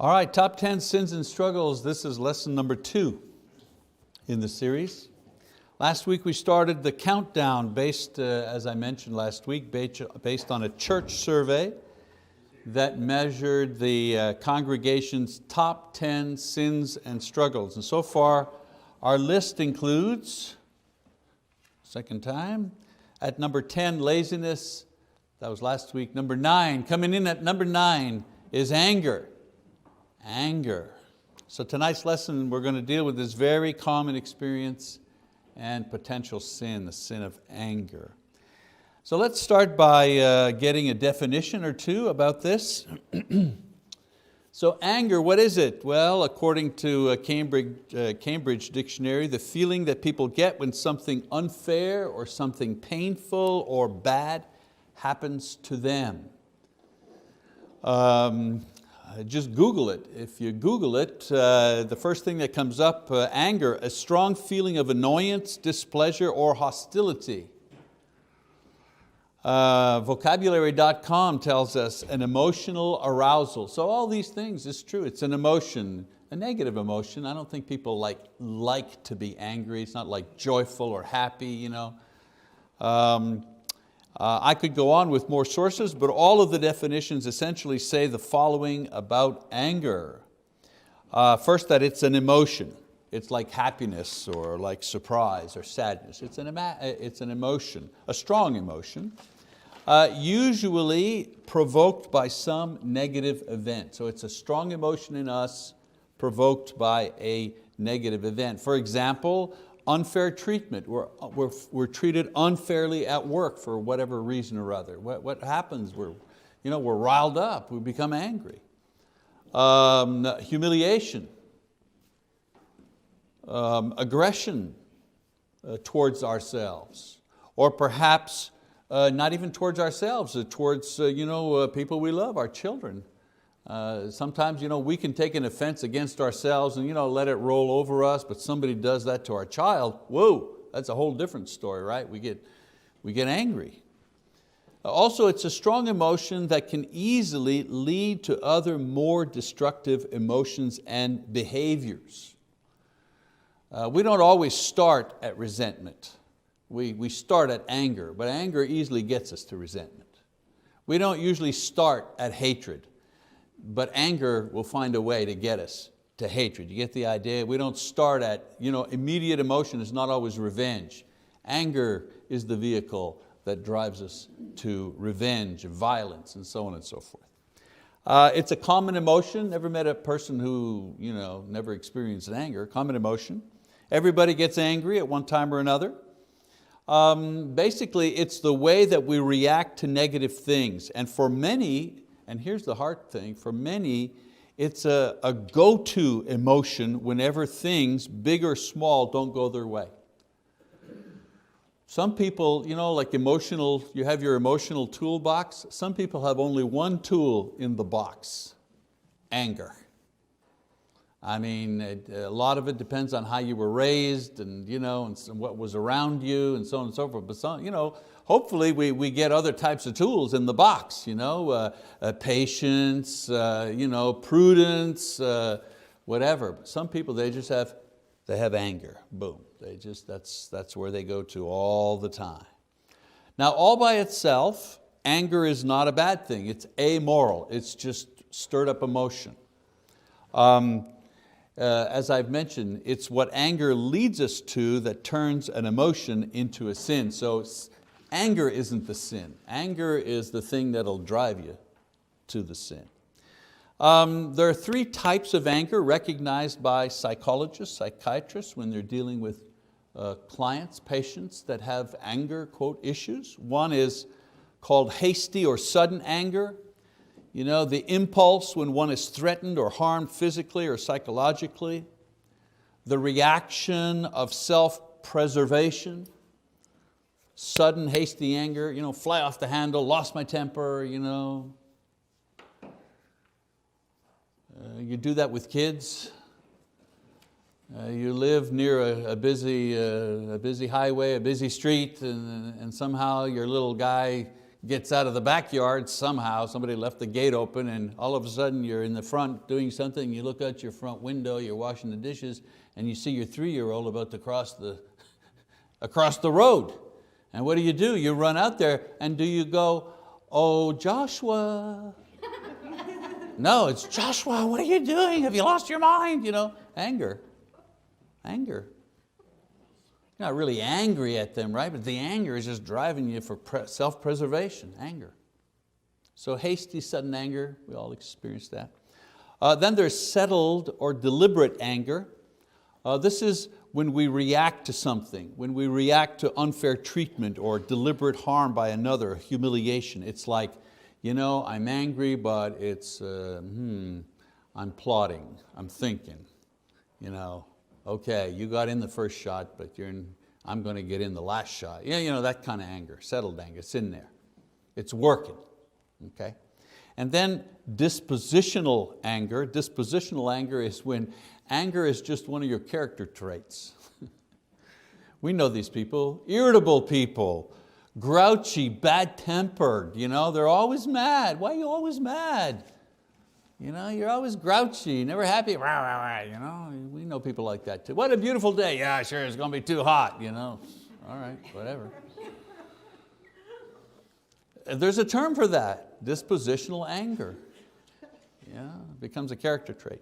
All right, top 10 sins and struggles. This is lesson number 2 in the series. Last week we started the countdown based, as I mentioned last week, based on a church survey that measured the congregation's top 10 sins and struggles. And so far our list includes, second time, at number 10, laziness. That was last week. Number 9, coming in at number 9 is anger. Anger. So tonight's lesson we're going to deal with this very common experience and potential sin, the sin of anger. So let's start by getting a definition or two about this. So anger, what is it? Well, according to Cambridge Dictionary, the feeling that people get when something unfair or something painful or bad happens to them. Just Google it. If you Google it, the first thing that comes up, anger, a strong feeling of annoyance, displeasure, or hostility. Vocabulary.com tells us an emotional arousal. So all these things is true. It's an emotion, a negative emotion. I don't think people like to be angry. It's not like joyful or happy. You know. I could go on with more sources, but all of the definitions essentially say the following about anger. First, that it's an emotion. It's like happiness or like surprise or sadness. It's an emotion, a strong emotion, usually provoked by some negative event. So it's a strong emotion in us provoked by a negative event. For example, unfair treatment. We're treated unfairly at work for whatever reason or other. What happens? We're riled up, we become angry. Humiliation, aggression towards ourselves, or perhaps not even towards ourselves, towards people we love, our children. Sometimes we can take an offense against ourselves and let it roll over us, but somebody does that to our child, whoa, that's a whole different story, right? We get angry. Also, it's a strong emotion that can easily lead to other more destructive emotions and behaviors. We don't always start at resentment. We start at anger, but anger easily gets us to resentment. We don't usually start at hatred, but anger will find a way to get us to hatred. You get the idea? We don't start at, immediate emotion is not always revenge. Anger is the vehicle that drives us to revenge, violence, and so on and so forth. It's a common emotion. Never met a person who never experienced anger. Common emotion. Everybody gets angry at one time or another. Basically, it's the way that we react to negative things. And for many, and here's the hard thing, for many, it's a go-to emotion whenever things, big or small, don't go their way. Some people, like emotional, you have your emotional toolbox. Some people have only one tool in the box, anger. I mean, a lot of it depends on how you were raised and, and what was around you and so on and so forth. But some, hopefully we get other types of tools in the box, patience, prudence, whatever. But some people, they have anger, boom. That's where they go to all the time. Now, all by itself, anger is not a bad thing. It's amoral. It's just stirred up emotion. As I've mentioned, it's what anger leads us to that turns an emotion into a sin. So anger isn't the sin. Anger is the thing that'll drive you to the sin. There are 3 types of anger recognized by psychologists, psychiatrists when they're dealing with clients, patients that have anger, quote, issues. One is called hasty or sudden anger. The impulse when one is threatened or harmed physically or psychologically. The reaction of self-preservation. Sudden, hasty anger, fly off the handle, lost my temper, You do that with kids. You live near a busy highway, a busy street, and somehow your little guy gets out of the backyard somehow, somebody left the gate open, and all of a sudden you're in the front doing something, you look out your front window, you're washing the dishes, and you see your 3-year-old about to cross the road. And what do? You run out there, and do you go, "Oh, Joshua"? No, it's, "Joshua, what are you doing? Have you lost your mind?" Anger. You're not really angry at them, right? But the anger is just driving you for self-preservation, anger. So hasty, sudden anger, we all experience that. Then there's settled or deliberate anger. This is when we react to something, when we react to unfair treatment or deliberate harm by another, humiliation. It's like, I'm angry, but it's, I'm plotting, I'm thinking. Okay, you got in the first shot, but I'm going to get in the last shot. That kind of anger, settled anger, it's in there. It's working, okay? And then dispositional anger. Dispositional anger is when anger is just one of your character traits. We know these people, irritable people, grouchy, bad-tempered, they're always mad. Why are you always mad? You're always grouchy, never happy. We know people like that too. What a beautiful day. Yeah, sure, it's going to be too hot. All right, whatever. There's a term for that, dispositional anger. It becomes a character trait.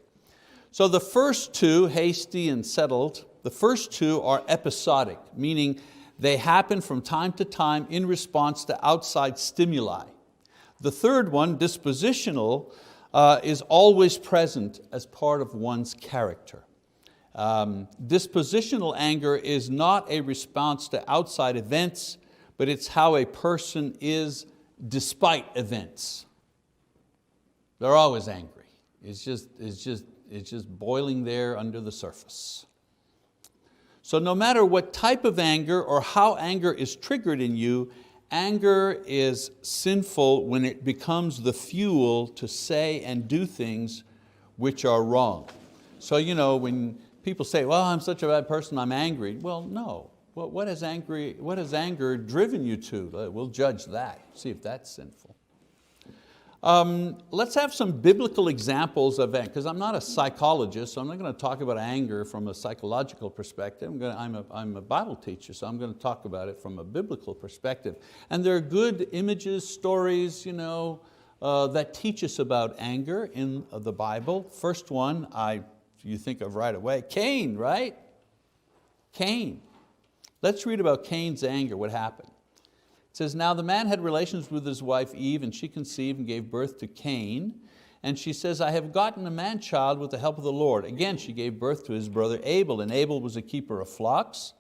So the first two, hasty and settled, the first two are episodic, meaning they happen from time to time in response to outside stimuli. The third one, dispositional, is always present as part of one's character. Dispositional anger is not a response to outside events, but it's how a person is despite events. They're always angry. It's just boiling there under the surface. So no matter what type of anger or how anger is triggered in you, anger is sinful when it becomes the fuel to say and do things which are wrong. So when people say, "Well, I'm such a bad person, I'm angry." Well, no. What has anger driven you to? We'll judge that, see if that's sinful. Let's have some biblical examples of anger, because I'm not a psychologist, so I'm not going to talk about anger from a psychological perspective. I'm a Bible teacher, so I'm going to talk about it from a biblical perspective. And there are good images, stories, that teach us about anger in the Bible. First one you think of right away, Cain, right? Cain. Let's read about Cain's anger, what happened. It says, "Now the man had relations with his wife Eve, and she conceived and gave birth to Cain. And she says, 'I have gotten a man-child with the help of the Lord.' Again she gave birth to his brother Abel, and Abel was a keeper of flocks,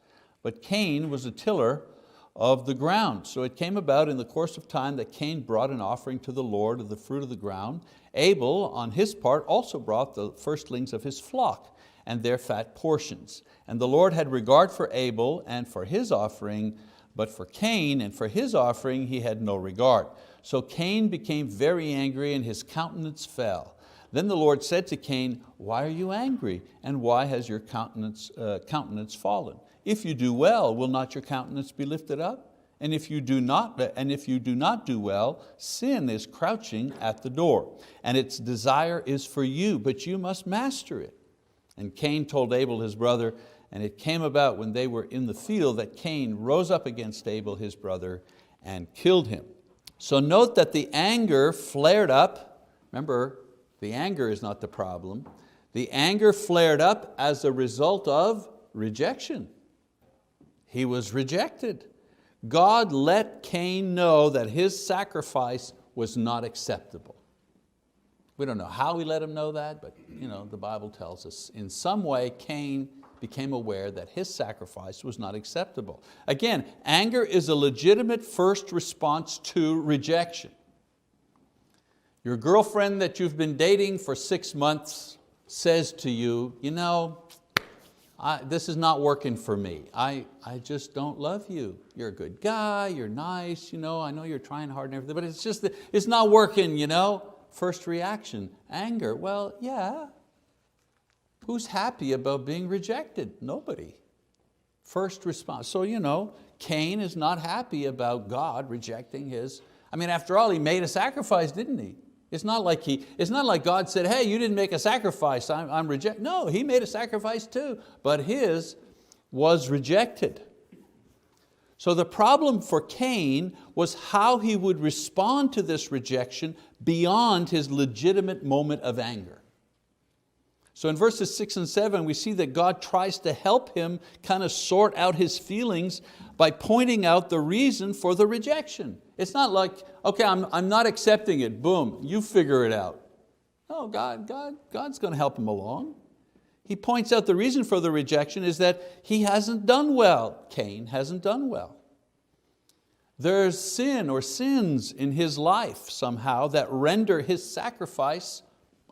but Cain was a tiller of the ground. So it came about in the course of time that Cain brought an offering to the Lord of the fruit of the ground. Abel, on his part, also brought the firstlings of his flock and their fat portions. And the Lord had regard for Abel and for his offering, but for Cain and for his offering he had no regard. So Cain became very angry, and his countenance fell. Then the Lord said to Cain, 'Why are you angry? And why has your countenance fallen? If you do well, will not your countenance be lifted up? And if you do not do well, sin is crouching at the door, and its desire is for you, but you must master it.' And Cain told Abel his brother, and it came about when they were in the field that Cain rose up against Abel his brother and killed him." So note that the anger flared up. Remember, the anger is not the problem. The anger flared up as a result of rejection. He was rejected. God let Cain know that his sacrifice was not acceptable. We don't know how he let him know that, but the Bible tells us in some way Cain became aware that his sacrifice was not acceptable. Again, anger is a legitimate first response to rejection. Your girlfriend that you've been dating for 6 months says to you, this is not working for me. I just don't love you. You're a good guy, you're nice, I know you're trying hard and everything, but it's not working, First reaction, anger. Well, yeah. Who's happy about being rejected? Nobody. First response. So Cain is not happy about God rejecting his. I mean, after all, he made a sacrifice, didn't he? It's not like God said, hey, you didn't make a sacrifice, I'm rejected. No, he made a sacrifice too, but his was rejected. So the problem for Cain was how he would respond to this rejection beyond his legitimate moment of anger. So in verses 6 and 7, we see that God tries to help him kind of sort out his feelings by pointing out the reason for the rejection. It's not like, okay, I'm not accepting it, boom, you figure it out. No, God's going to help him along. He points out the reason for the rejection is that he hasn't done well. Cain hasn't done well. There's sin or sins in his life somehow that render his sacrifice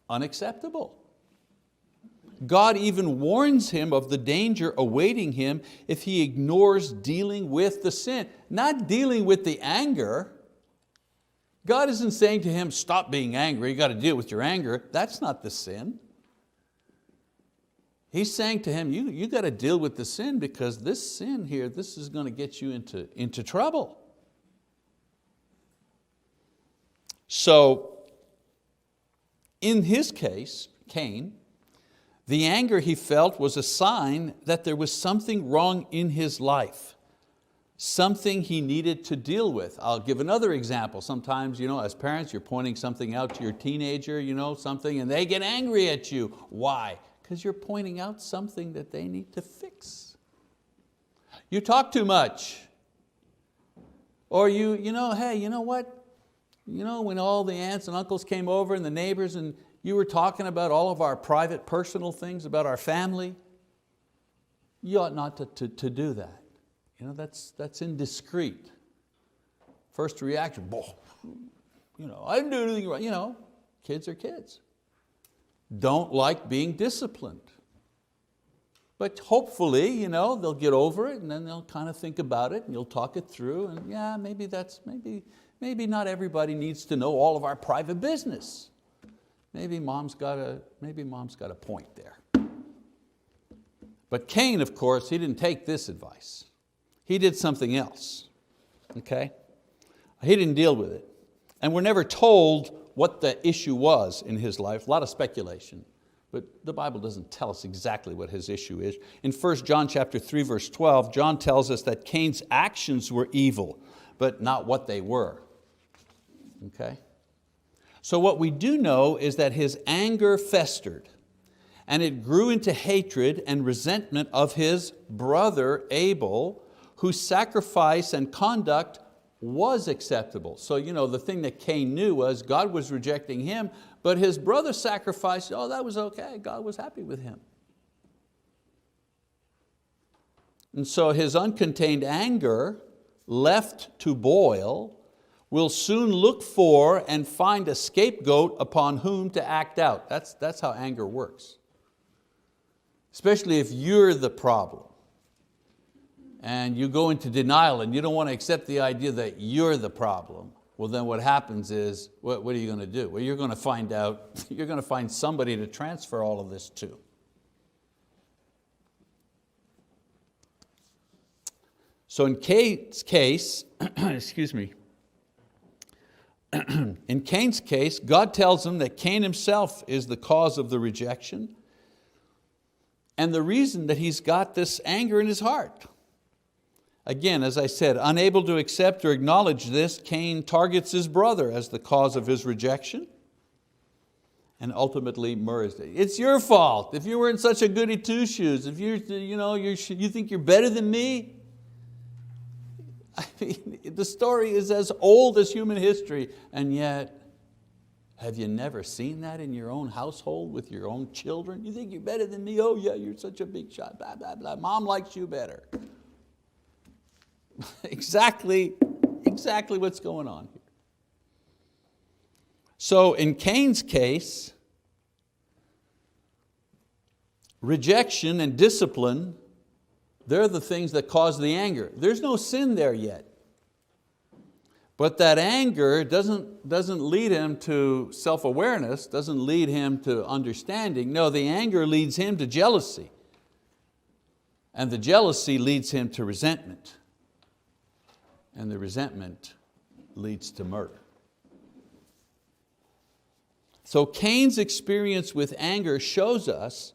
unacceptable. God even warns him of the danger awaiting him if he ignores dealing with the sin, not dealing with the anger. God isn't saying to him, stop being angry, you got to deal with your anger. That's not the sin. He's saying to him, you got to deal with the sin because this sin here, this is going to get you into trouble. So, in his case, Cain, the anger he felt was a sign that there was something wrong in his life, something he needed to deal with. I'll give another example. Sometimes, as parents, you're pointing something out to your teenager, something, and they get angry at you. Why? Because you're pointing out something that they need to fix. You talk too much. Or hey, you know what? When all the aunts and uncles came over and the neighbors and you were talking about all of our private, personal things about our family, you ought not to do that. That's indiscreet. First reaction, I didn't do anything wrong. Kids are kids. Don't like being disciplined. But hopefully, they'll get over it and then they'll kind of think about it and you'll talk it through and yeah, maybe not everybody needs to know all of our private business. Maybe mom's got a point there. But Cain, of course, he didn't take this advice. He did something else. Okay? He didn't deal with it. And we're never told what the issue was in his life, a lot of speculation. But the Bible doesn't tell us exactly what his issue is. In 1 John chapter 3, verse 12, John tells us that Cain's actions were evil, but not what they were. Okay? So what we do know is that his anger festered and it grew into hatred and resentment of his brother Abel, whose sacrifice and conduct was acceptable. So the thing that Cain knew was God was rejecting him, but his brother's sacrifice, that was okay. God was happy with him. And so his uncontained anger, left to boil, will soon look for and find a scapegoat upon whom to act out. That's how anger works. Especially if you're the problem and you go into denial and you don't want to accept the idea that you're the problem. Well, then what happens is, what are you going to do? Well, you're going to find somebody to transfer all of this to. So in Cain's case, excuse me, in Cain's case, God tells him that Cain himself is the cause of the rejection and the reason that he's got this anger in his heart. Again, as I said, unable to accept or acknowledge this, Cain targets his brother as the cause of his rejection and ultimately murders him. It's your fault. If you were in such a goody two-shoes, if you think you're better than me, I mean, the story is as old as human history, and yet, have you never seen that in your own household with your own children? You think you're better than me? Oh yeah, you're such a big shot, blah, blah, blah. Mom likes you better. Exactly what's going on here. So in Cain's case, rejection and discipline, they're the things that cause the anger. There's no sin there yet. But that anger doesn't lead him to self-awareness, doesn't lead him to understanding. No, the anger leads him to jealousy. And the jealousy leads him to resentment. And the resentment leads to murder. So Cain's experience with anger shows us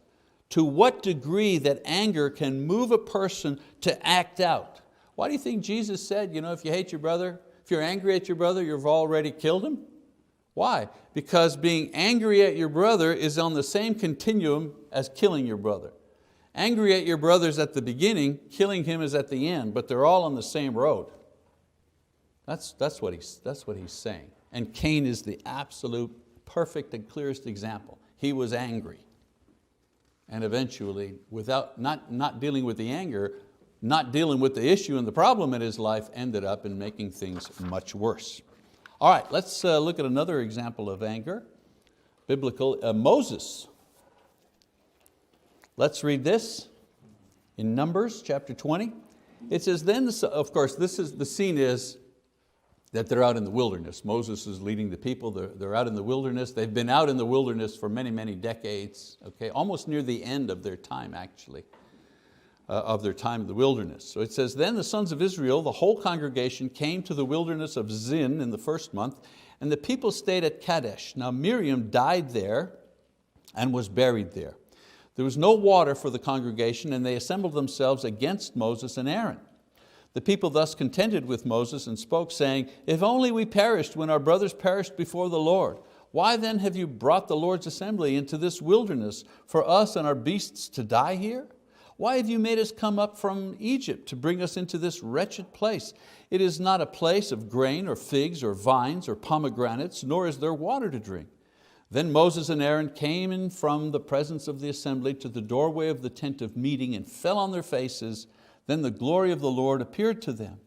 to what degree that anger can move a person to act out. Why do you think Jesus said, if you hate your brother, if you're angry at your brother, you've already killed him? Why? Because being angry at your brother is on the same continuum as killing your brother. Angry at your brother is at the beginning, killing him is at the end, but they're all on the same road. That's what he's saying. And Cain is the absolute perfect and clearest example. He was angry. And eventually, without not dealing with the anger, not dealing with the issue and the problem in his life, ended up in making things much worse. All right, let's look at another example of anger, biblical, Moses. Let's read this in Numbers chapter 20. It says, then, of course, the scene is that they're out in the wilderness. Moses is leading the people, they're out in the wilderness. They've been out in the wilderness for many, many decades, okay? Almost near the end of their time, actually, of their time in the wilderness. So it says, then the sons of Israel, the whole congregation, came to the wilderness of Zin in the first month, and the people stayed at Kadesh. Now Miriam died there and was buried there. There was no water for the congregation, and they assembled themselves against Moses and Aaron. The people thus contended with Moses and spoke, saying, if only we perished when our brothers perished before the Lord. Why then have you brought the Lord's assembly into this wilderness for us and our beasts to die here? Why have you made us come up from Egypt to bring us into this wretched place? It is not a place of grain or figs or vines or pomegranates, nor is there water to drink. Then Moses and Aaron came in from the presence of the assembly to the doorway of the tent of meeting and fell on their faces. Then the glory of the Lord appeared to them.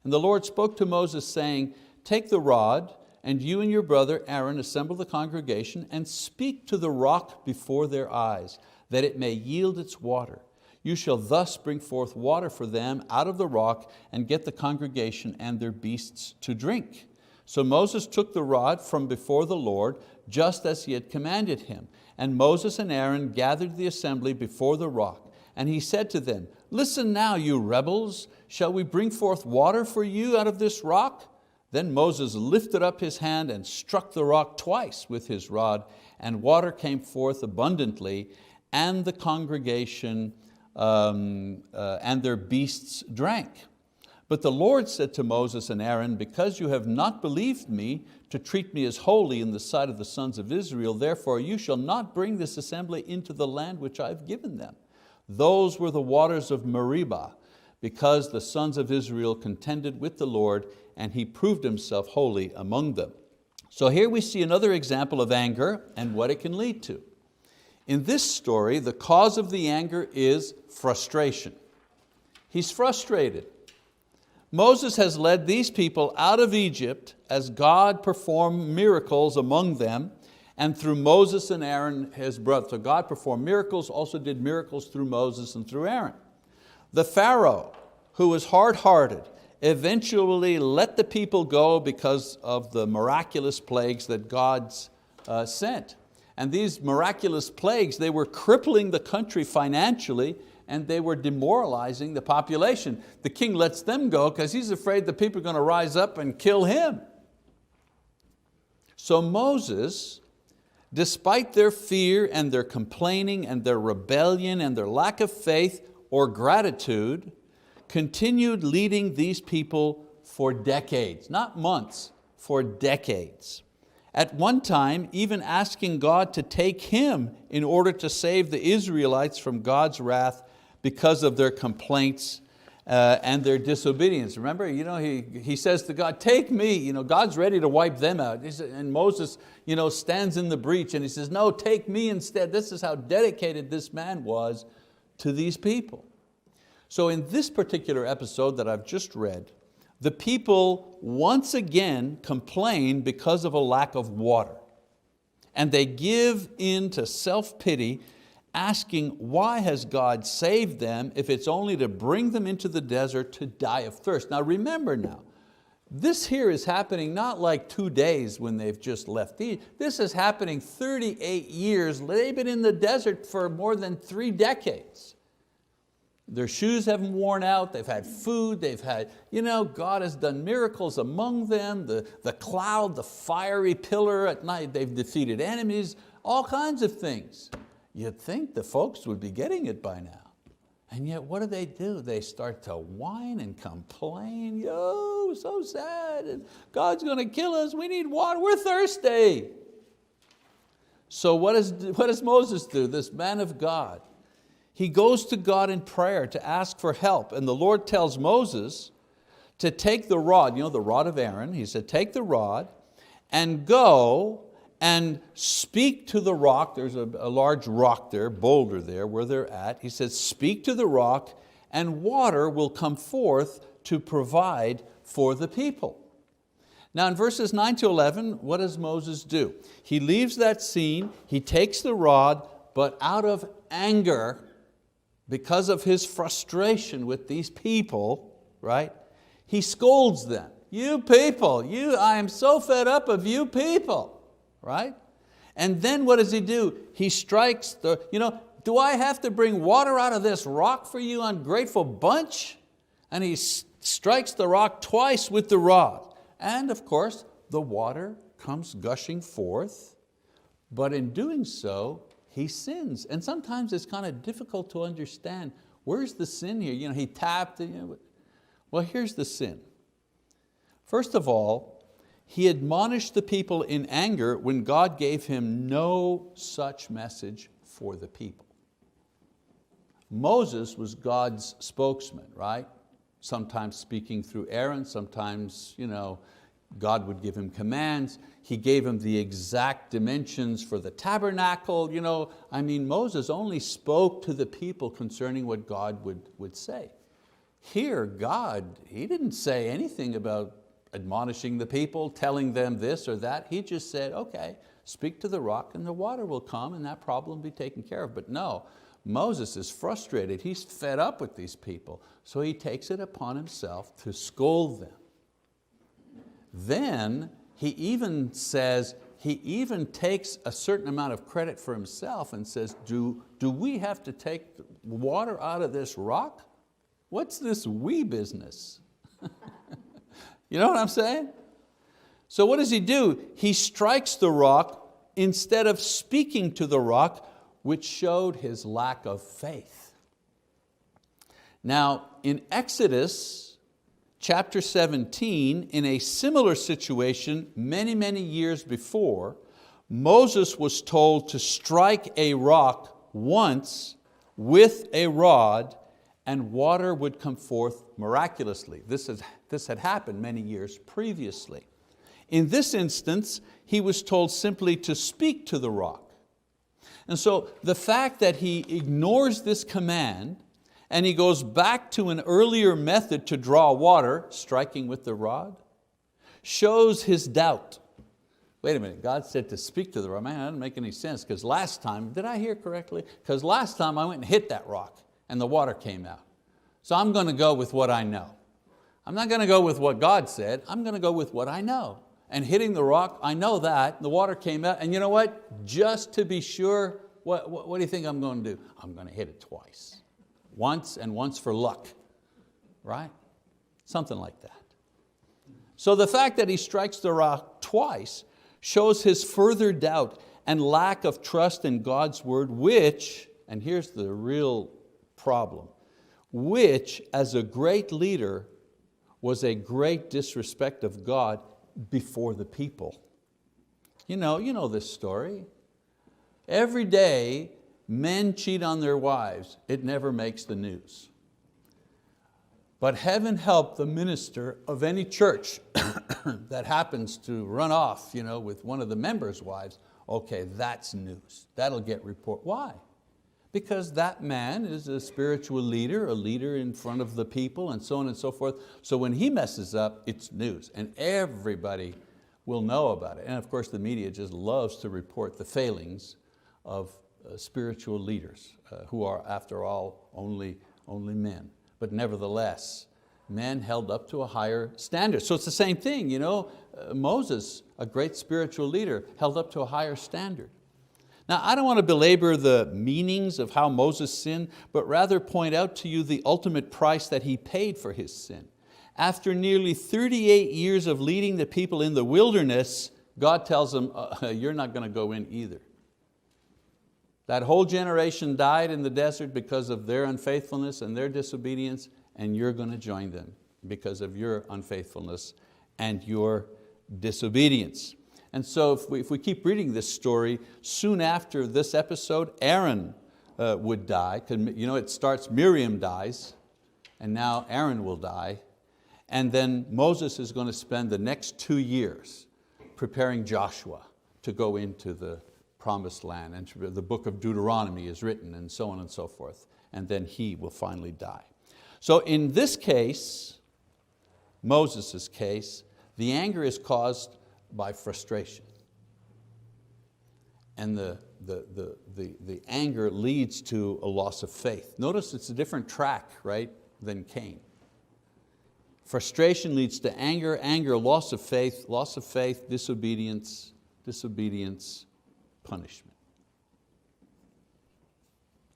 And the Lord spoke to Moses, saying, take the rod, and you and your brother Aaron assemble the congregation, and speak to the rock before their eyes, that it may yield its water. You shall thus bring forth water for them out of the rock, and get the congregation and their beasts to drink. So Moses took the rod from before the Lord, just as he had commanded him. And Moses and Aaron gathered the assembly before the rock. And he said to them, listen now, you rebels, shall we bring forth water for you out of this rock? Then Moses lifted up his hand and struck the rock twice with his rod, and water came forth abundantly, and the congregation and their beasts drank. But the Lord said to Moses and Aaron, because you have not believed me to treat me as holy in the sight of the sons of Israel, therefore you shall not bring this assembly into the land which I have given them. Those were the waters of Meribah, because the sons of Israel contended with the Lord, and He proved Himself holy among them. So here we see another example of anger and what it can lead to. In this story, the cause of the anger is frustration. He's frustrated. Moses has led these people out of Egypt as God performed miracles among them, and through Moses and Aaron, his brother. So God performed miracles, also did miracles through Moses and through Aaron. The Pharaoh, who was hard-hearted, eventually let the people go because of the miraculous plagues that God sent. And these miraculous plagues, they were crippling the country financially, and they were demoralizing the population. The king lets them go because he's afraid the people are going to rise up and kill him. So Moses, despite their fear and their complaining and their rebellion and their lack of faith or gratitude, continued leading these people for decades, not months, for decades. At one time, even asking God to take him in order to save the Israelites from God's wrath because of their complaints and their disobedience. Remember, he says to God, take me. God's ready to wipe them out. And Moses stands in the breach and he says, no, take me instead. This is how dedicated this man was to these people. So in this particular episode that I've just read, the people once again complain because of a lack of water. And they give in to self-pity, asking, why has God saved them if it's only to bring them into the desert to die of thirst? Now remember now, this here is happening not like 2 days when they've just left. This is happening 38 years. They've been in the desert for more than 3 decades. Their shoes haven't worn out, they've had food, they've had, God has done miracles among them, the cloud, the fiery pillar at night, they've defeated enemies, all kinds of things. You'd think the folks would be getting it by now. And yet what do? They start to whine and complain. So sad, and God's going to kill us, we need water, we're thirsty. So what does Moses do, this man of God? He goes to God in prayer to ask for help, and the Lord tells Moses to take the rod, the rod of Aaron. He said, take the rod and go and speak to the rock. There's a large rock there, boulder there where they're at. He says, speak to the rock and water will come forth to provide for the people. Now in verses 9 to 11, what does Moses do? He leaves that scene, he takes the rod, but out of anger, because of his frustration with these people, right? He scolds them. You people, I am so fed up of you people. Right? And then what does he do? He strikes do I have to bring water out of this rock for you, ungrateful bunch? And he strikes the rock twice with the rod. And of course, the water comes gushing forth. But in doing so, he sins. And sometimes it's kind of difficult to understand, where's the sin here? He tapped. Well, here's the sin. First of all, he admonished the people in anger when God gave him no such message for the people. Moses was God's spokesman, right? Sometimes speaking through Aaron, sometimes God would give him commands. He gave him the exact dimensions for the tabernacle. Moses only spoke to the people concerning what God would say. Here, God, He didn't say anything about admonishing the people, telling them this or that. He just said, okay, speak to the rock and the water will come and that problem will be taken care of. But no, Moses is frustrated. He's fed up with these people. So he takes it upon himself to scold them. Then he even takes a certain amount of credit for himself and says, do we have to take water out of this rock? What's this we business? You know what I'm saying? So what does he do? He strikes the rock instead of speaking to the rock, which showed his lack of faith. Now in Exodus chapter 17, in a similar situation many years before, Moses was told to strike a rock once with a rod and water would come forth miraculously. This had happened many years previously. In this instance, he was told simply to speak to the rock. And so the fact that he ignores this command and he goes back to an earlier method to draw water, striking with the rod, shows his doubt. Wait a minute, God said to speak to the rock. Man, that doesn't make any sense, because last time, did I hear correctly? Because last time I went and hit that rock and the water came out. So I'm going to go with what I know. I'm not going to go with what God said, I'm going to go with what I know. And hitting the rock, I know that, the water came out, and you know what? Just to be sure, what do you think I'm going to do? I'm going to hit it twice. Once and once for luck, right? Something like that. So the fact that he strikes the rock twice shows his further doubt and lack of trust in God's word, which, and here's the real problem, which as a great leader was a great disrespect of God before the people. You know this story. Every day men cheat on their wives. It never makes the news. But heaven help the minister of any church that happens to run off with one of the members' wives. Okay, that's news. That'll get report. Why? Because that man is a spiritual leader, a leader in front of the people, and so on and so forth. So when he messes up, it's news, and everybody will know about it. And of course the media just loves to report the failings of spiritual leaders who are, after all, only men. But nevertheless, men held up to a higher standard. So it's the same thing, Moses, a great spiritual leader, held up to a higher standard. Now, I don't want to belabor the meanings of how Moses sinned, but rather point out to you the ultimate price that he paid for his sin. After nearly 38 years of leading the people in the wilderness, God tells him, you're not going to go in either. That whole generation died in the desert because of their unfaithfulness and their disobedience, and you're going to join them because of your unfaithfulness and your disobedience. And so if we keep reading this story, soon after this episode, Aaron would die. It starts, Miriam dies, and now Aaron will die. And then Moses is going to spend the next 2 years preparing Joshua to go into the promised land. And the book of Deuteronomy is written, and so on and so forth. And then he will finally die. So in this case, Moses' case, the anger is caused by frustration. And the anger leads to a loss of faith. Notice it's a different track, right, than Cain. Frustration leads to anger, loss of faith, disobedience, punishment.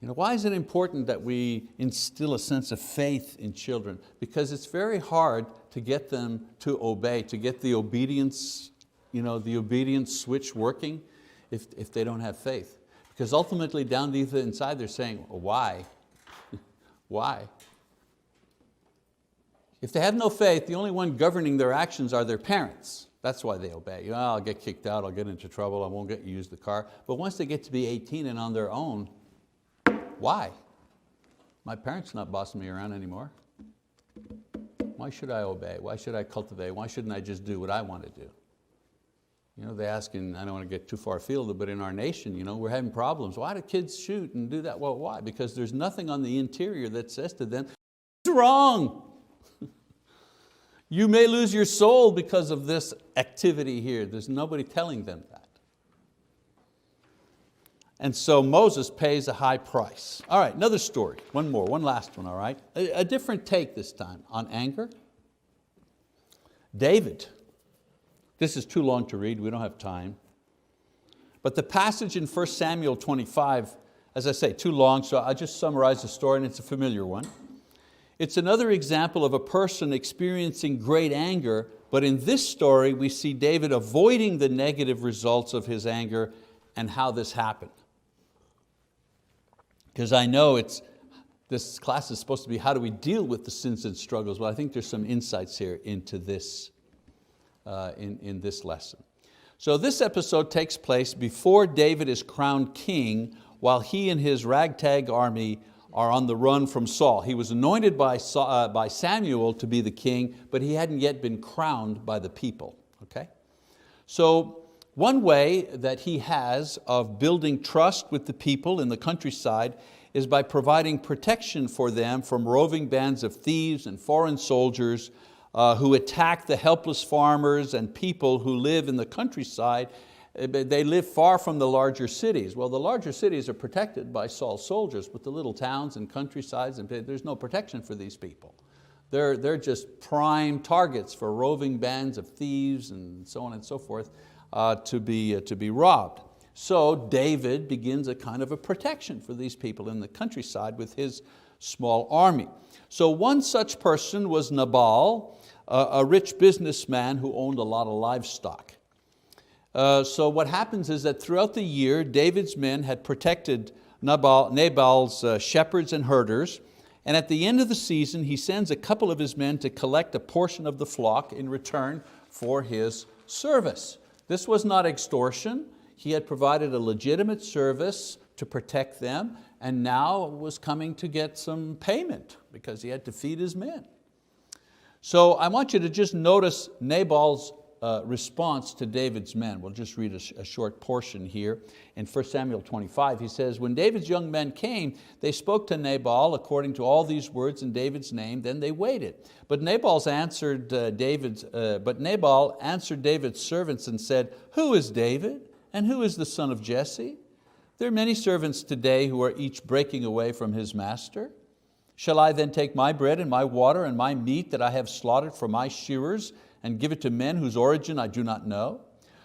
Why is it important that we instill a sense of faith in children? Because it's very hard to get them to obey, to get the obedience switch working if they don't have faith. Because ultimately down deep inside they're saying, why? Why? If they have no faith, the only one governing their actions are their parents. That's why they obey. I'll get kicked out, I'll get into trouble, I won't get to use the car. But once they get to be 18 and on their own, why? My parents are not bossing me around anymore. Why should I obey? Why should I cultivate? Why shouldn't I just do what I want to do? They ask, and I don't want to get too far afield, but in our nation, we're having problems. Why do kids shoot and do that? Well, why? Because there's nothing on the interior that says to them, it's wrong. You may lose your soul because of this activity here. There's nobody telling them that. And so Moses pays a high price. All right, another story, one last one, all right? A different take this time on anger. David. This is too long to read, we don't have time. But the passage in 1 Samuel 25, as I say, too long, so I'll just summarize the story, and it's a familiar one. It's another example of a person experiencing great anger, but in this story we see David avoiding the negative results of his anger and how this happened. Because I know this class is supposed to be how do we deal with the sins and struggles, but I think there's some insights here into this, in this lesson. So this episode takes place before David is crowned king, while he and his ragtag army are on the run from Saul. He was anointed by Samuel to be the king, but he hadn't yet been crowned by the people. Okay? So one way that he has of building trust with the people in the countryside is by providing protection for them from roving bands of thieves and foreign soldiers who attack the helpless farmers and people who live in the countryside. They live far from the larger cities. Well, the larger cities are protected by Saul's soldiers, but the little towns and countrysides, there's no protection for these people. They're just prime targets for roving bands of thieves and so on and so forth to be robbed. So David begins a kind of a protection for these people in the countryside with his small army. So one such person was Nabal, a rich businessman who owned a lot of livestock. So what happens is that throughout the year, David's men had protected Nabal's shepherds and herders, and at the end of the season, he sends a couple of his men to collect a portion of the flock in return for his service. This was not extortion. He had provided a legitimate service to protect them, and now was coming to get some payment because he had to feed his men. So I want you to just notice Nabal's response to David's men. We'll just read a short portion here. In 1 Samuel 25, he says, when David's young men came, they spoke to Nabal according to all these words in David's name, then they waited. But Nabal answered David's servants and said, who is David and who is the son of Jesse? There are many servants today who are each breaking away from his master. Shall I then take my bread and my water and my meat that I have slaughtered for my shearers and give it to men whose origin I do not know?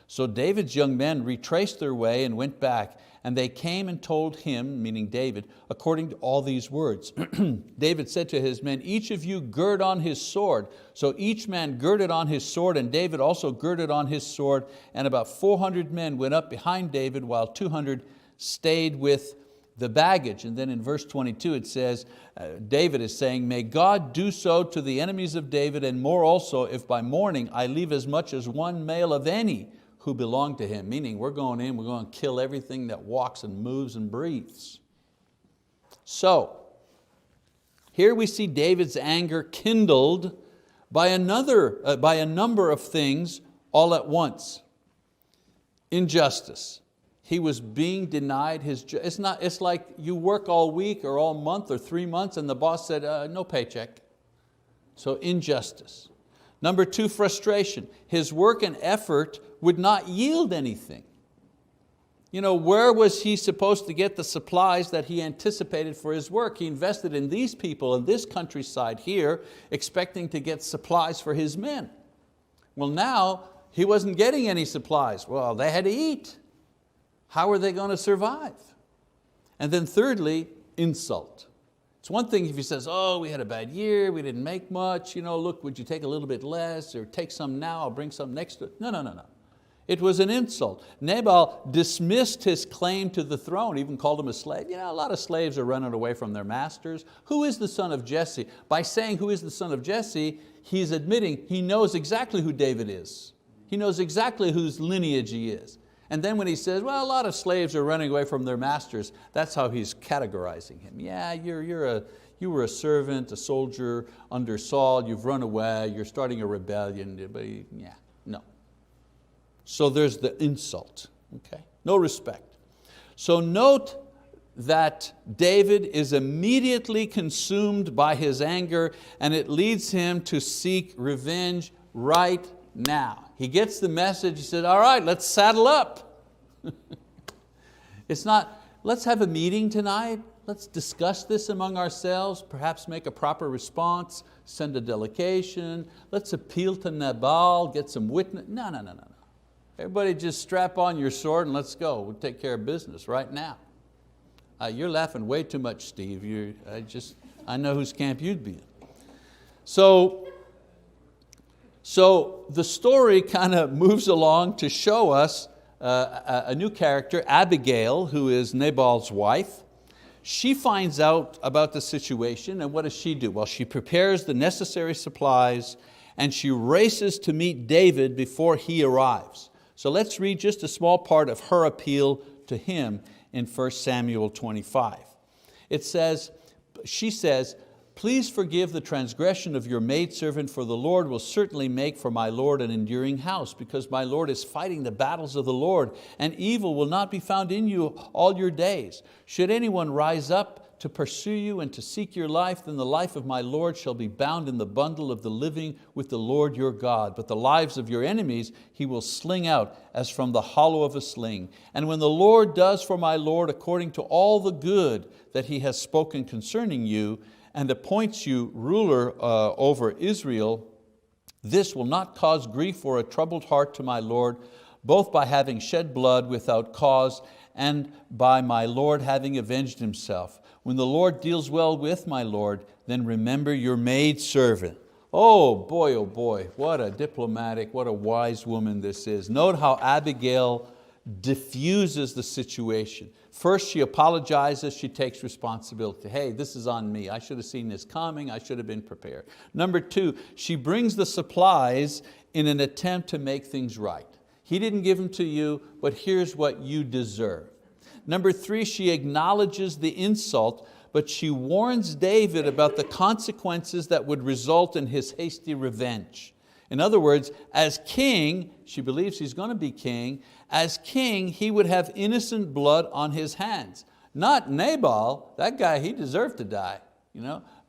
So David's young men retraced their way and went back, and they came and told him, meaning David, according to all these words. David said to his men, each of you gird on his sword. So each man girded on his sword, and David also girded on his sword, and about 400 men went up behind David, while 200 stayed with the baggage. And then in verse 22 it says, David is saying, may God do so to the enemies of David, and more also, if by morning I leave as much as one male of any who belong to him. Meaning we're going in, we're going to kill everything that walks and moves and breathes. So, here we see David's anger kindled by a number of things all at once. Injustice. He was being denied his, it's like you work all week or all month or 3 months and the boss said, no paycheck. So injustice. Number 2, frustration. His work and effort would not yield anything. Where was he supposed to get the supplies that he anticipated for his work? He invested in these people in this countryside here, expecting to get supplies for his men. Well, now he wasn't getting any supplies. Well, they had to eat. How are they going to survive? And then thirdly, insult. It's one thing if he says, oh, we had a bad year, we didn't make much, look, would you take a little bit less, or take some now, I'll bring some next to it. No. It was an insult. Nabal dismissed his claim to the throne, even called him a slave. A lot of slaves are running away from their masters. Who is the son of Jesse? By saying who is the son of Jesse, he's admitting he knows exactly who David is. He knows exactly whose lineage he is. And then when he says, well, a lot of slaves are running away from their masters, that's how he's categorizing him. Yeah, you were a servant, a soldier under Saul, you've run away, you're starting a rebellion, but yeah, no. So there's the insult, okay? No respect. So note that David is immediately consumed by his anger, and it leads him to seek revenge right now. He gets the message, he said, all right, let's saddle up. It's not, let's have a meeting tonight, let's discuss this among ourselves, perhaps make a proper response, send a delegation, let's appeal to Nabal, get some witness. No. Everybody just strap on your sword and let's go. We'll take care of business right now. You're laughing way too much, Steve. I know whose camp you'd be in. So the story kind of moves along to show us a new character, Abigail, who is Nabal's wife. She finds out about the situation, and what does she do? Well, she prepares the necessary supplies and she races to meet David before he arrives. So let's read just a small part of her appeal to him in 1 Samuel 25. She says, please forgive the transgression of your maidservant, for the Lord will certainly make for my Lord an enduring house, because my Lord is fighting the battles of the Lord, and evil will not be found in you all your days. Should anyone rise up to pursue you and to seek your life, then the life of my Lord shall be bound in the bundle of the living with the Lord your God. But the lives of your enemies He will sling out as from the hollow of a sling. And when the Lord does for my Lord according to all the good that He has spoken concerning you, and appoints you ruler over Israel, this will not cause grief or a troubled heart to my Lord, both by having shed blood without cause and by my Lord having avenged himself. When the Lord deals well with my Lord, then remember your maidservant. Oh boy, what a diplomatic, what a wise woman this is. Note how Abigail diffuses the situation. First, she apologizes, she takes responsibility. Hey, this is on me. I should have seen this coming, I should have been prepared. Number two, she brings the supplies in an attempt to make things right. He didn't give them to you, but here's what you deserve. Number three, she acknowledges the insult, but she warns David about the consequences that would result in his hasty revenge. In other words, as king, she believes he's going to be king, as king he would have innocent blood on his hands. Not Nabal, that guy, he deserved to die.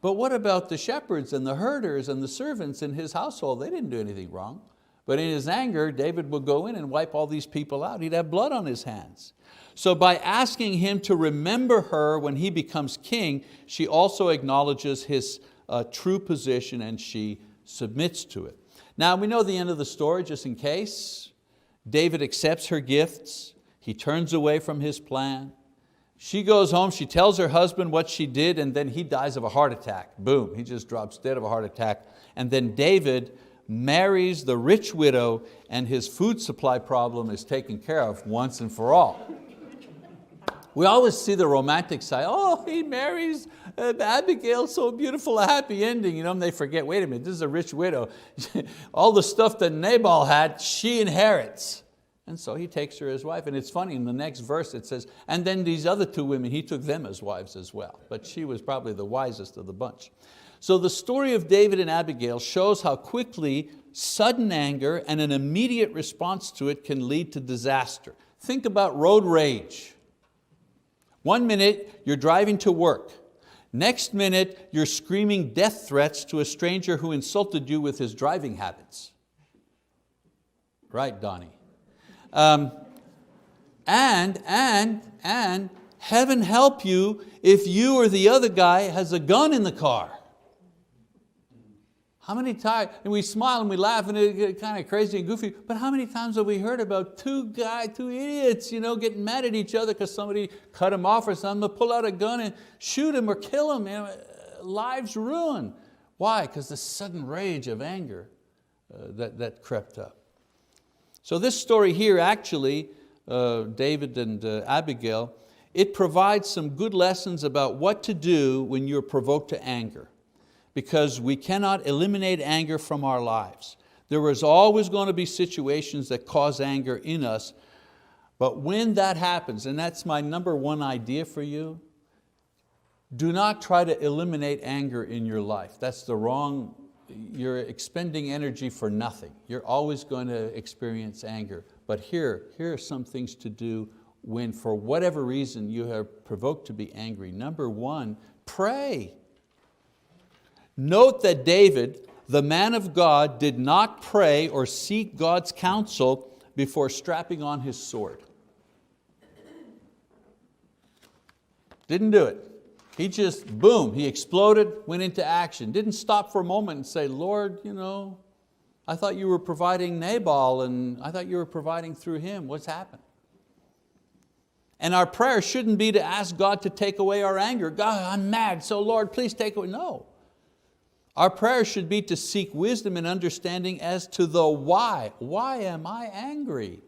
But what about the shepherds and the herders and the servants in his household? They didn't do anything wrong. But in his anger, David would go in and wipe all these people out. He'd have blood on his hands. So by asking him to remember her when he becomes king, she also acknowledges his true position and she submits to it. Now we know the end of the story, just in case. David accepts her gifts. He turns away from his plan. She goes home, she tells her husband what she did, and then he dies of a heart attack. Boom, he just drops dead of a heart attack. And then David marries the rich widow, and his food supply problem is taken care of once and for all. We always see the romantic side. Oh, he marries Abigail, so beautiful, a happy ending. And they forget, wait a minute, this is a rich widow. All the stuff that Nabal had, she inherits. And so he takes her as wife. And it's funny, in the next verse it says, and then these other two women, he took them as wives as well. But she was probably the wisest of the bunch. So the story of David and Abigail shows how quickly sudden anger and an immediate response to it can lead to disaster. Think about road rage. 1 minute you're driving to work. Next minute you're screaming death threats to a stranger who insulted you with his driving habits. Right, Donnie? And heaven help you if you or the other guy has a gun in the car. How many times, and we smile and we laugh and it's kind of crazy and goofy, but how many times have we heard about two idiots getting mad at each other because somebody cut them off or something, they'll pull out a gun and shoot him or kill him, lives ruined. Why? Because the sudden rage of anger that crept up. So this story here actually, David and Abigail, it provides some good lessons about what to do when you're provoked to anger. Because we cannot eliminate anger from our lives. There is always going to be situations that cause anger in us, but when that happens, and that's my number one idea for you, do not try to eliminate anger in your life. That's the wrong, you're expending energy for nothing. You're always going to experience anger. But here are some things to do when for whatever reason you are provoked to be angry. Number one, pray. Note that David, the man of God, did not pray or seek God's counsel before strapping on his sword. Didn't do it. He just, boom, he exploded, went into action. Didn't stop for a moment and say, Lord, I thought you were providing Nabal and I thought you were providing through him. What's happened? And our prayer shouldn't be to ask God to take away our anger. God, I'm mad, so Lord, please take away. No. Our prayer should be to seek wisdom and understanding as to the why. Why am I angry?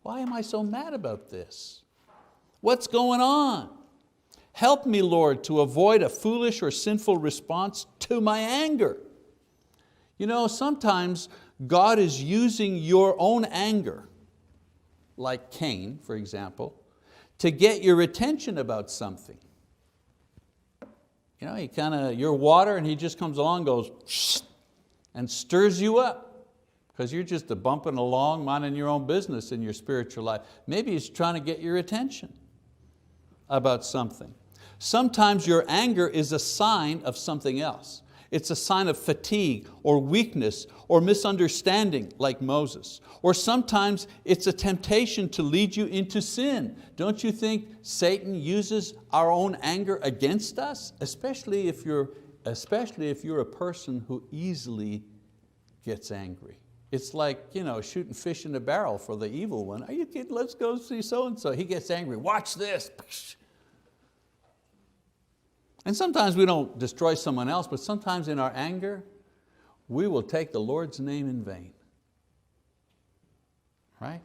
Why am I so mad about this? What's going on? Help me, Lord, to avoid a foolish or sinful response to my anger. Sometimes God is using your own anger, like Cain, for example, to get your attention about something. You're water and he just comes along, goes and stirs you up because you're just bumping along, minding your own business in your spiritual life. Maybe he's trying to get your attention about something. Sometimes your anger is a sign of something else. It's a sign of fatigue or weakness or misunderstanding like Moses. Or sometimes it's a temptation to lead you into sin. Don't you think Satan uses our own anger against us? Especially if you're a person who easily gets angry. It's like shooting fish in a barrel for the evil one. Are you kidding? Let's go see so-and-so. He gets angry. Watch this. And sometimes we don't destroy someone else, but sometimes in our anger, we will take the Lord's name in vain. Right?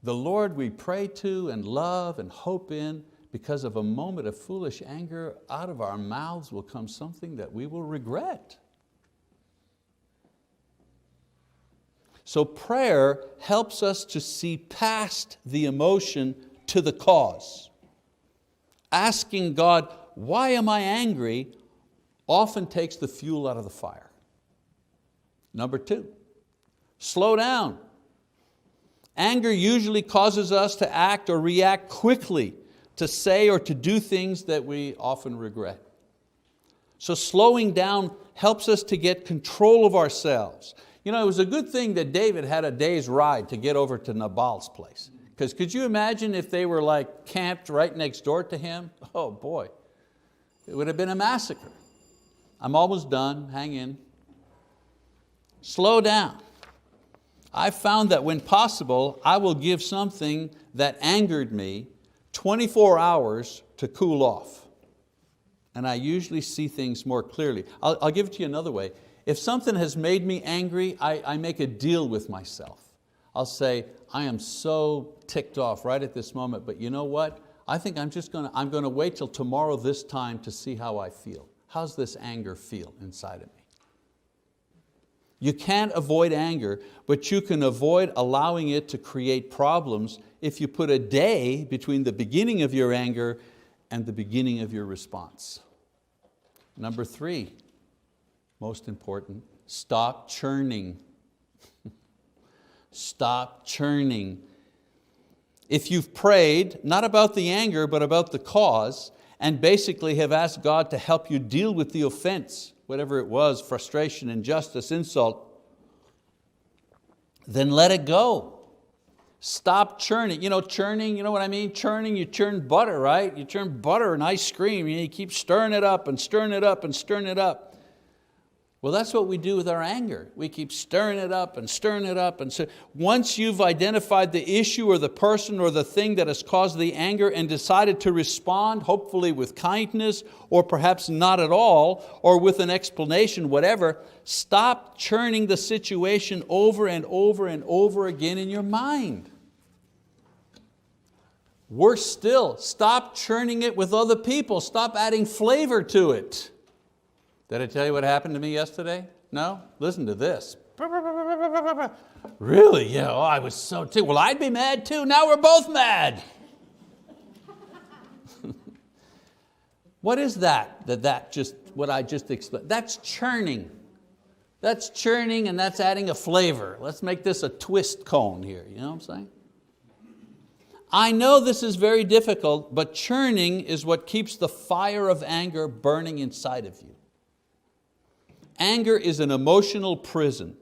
The Lord we pray to and love and hope in, because of a moment of foolish anger, out of our mouths will come something that we will regret. So prayer helps us to see past the emotion to the cause. Asking God, why am I angry, often takes the fuel out of the fire. Number two, slow down. Anger usually causes us to act or react quickly, to say or to do things that we often regret. So slowing down helps us to get control of ourselves. It was a good thing that David had a day's ride to get over to Nabal's place. Because could you imagine if they were like camped right next door to him? Oh boy. It would have been a massacre. I'm almost done, hang in. Slow down. I found that when possible, I will give something that angered me 24 hours to cool off. And I usually see things more clearly. I'll give it to you another way. If something has made me angry, I make a deal with myself. I'll say, I am so ticked off right at this moment, but you know what? I think I'm going to wait till tomorrow this time to see how I feel. How's this anger feel inside of me? You can't avoid anger, but you can avoid allowing it to create problems if you put a day between the beginning of your anger and the beginning of your response. Number 3, most important, stop churning. Stop churning. If you've prayed, not about the anger, but about the cause, and basically have asked God to help you deal with the offense, whatever it was, frustration, injustice, insult, then let it go. Stop churning. Churning, you know what I mean? Churning, you churn butter, right? You churn butter and ice cream, you keep stirring it up and stirring it up and stirring it up. Well, that's what we do with our anger. We keep stirring it up and stirring it up. Once you've identified the issue or the person or the thing that has caused the anger and decided to respond, hopefully with kindness or perhaps not at all, or with an explanation, whatever, stop churning the situation over and over and over again in your mind. Worse still, stop churning it with other people. Stop adding flavor to it. Did I tell you what happened to me yesterday? No? Listen to this. Really? Yeah, I was so ticked. Well, I'd be mad too. Now we're both mad. What is that? What I just explained. That's churning. That's churning and that's adding a flavor. Let's make this a twist cone here. You know what I'm saying? I know this is very difficult, but churning is what keeps the fire of anger burning inside of you. Anger is an emotional prison,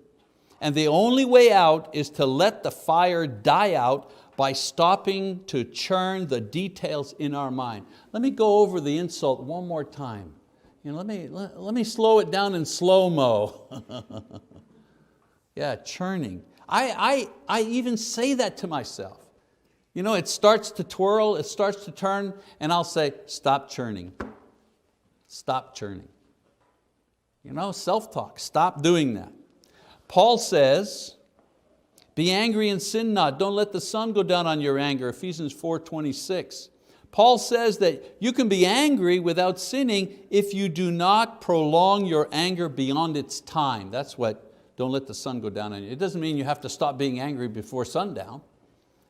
and the only way out is to let the fire die out by stopping to churn the details in our mind. Let me go over the insult one more time. Let me slow it down in slow-mo. Yeah, churning. I even say that to myself. It starts to twirl, it starts to turn, and I'll say, stop churning. Stop churning. Self-talk, stop doing that. Paul says, be angry and sin not. Don't let the sun go down on your anger, Ephesians 4:26. Paul says that you can be angry without sinning if you do not prolong your anger beyond its time. That's what, don't let the sun go down on you. It doesn't mean you have to stop being angry before sundown.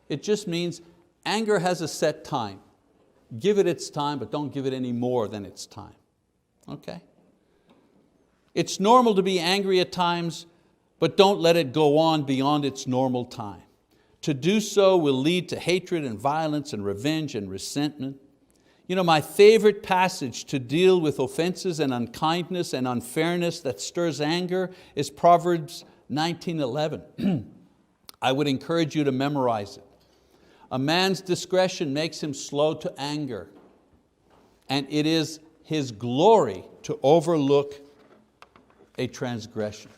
It just means anger has a set time. Give it its time, but don't give it any more than its time. Okay? It's normal to be angry at times, but don't let it go on beyond its normal time. To do so will lead to hatred and violence and revenge and resentment. My favorite passage to deal with offenses and unkindness and unfairness that stirs anger is Proverbs 19:11. I would encourage you to memorize it. A man's discretion makes him slow to anger, and it is his glory to overlook a transgression.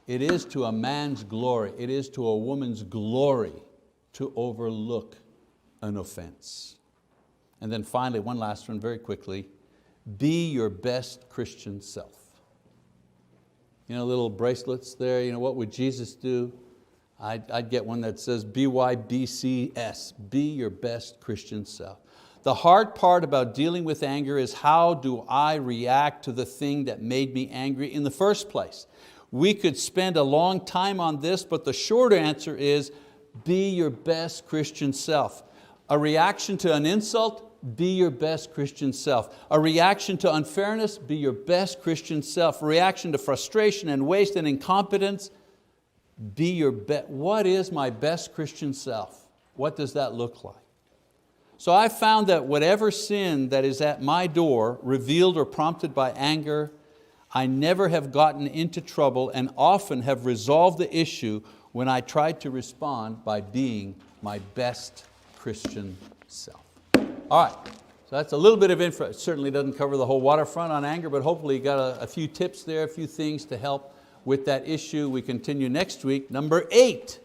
It is to a man's glory, it is to a woman's glory to overlook an offense. And then finally, one last one very quickly, be your best Christian self. Little bracelets there, what would Jesus do? I'd get one that says BYBCS, be your best Christian self. The hard part about dealing with anger is how do I react to the thing that made me angry in the first place? We could spend a long time on this, but the short answer is be your best Christian self. A reaction to an insult, be your best Christian self. A reaction to unfairness, be your best Christian self. A reaction to frustration and waste and incompetence, be your best. What is my best Christian self? What does that look like? So I found that whatever sin that is at my door, revealed or prompted by anger, I never have gotten into trouble and often have resolved the issue when I tried to respond by being my best Christian self. All right, so that's a little bit of info. It certainly doesn't cover the whole waterfront on anger, but hopefully you got a few tips there, a few things to help with that issue. We continue next week, number 8,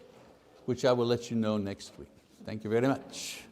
which I will let you know next week. Thank you very much.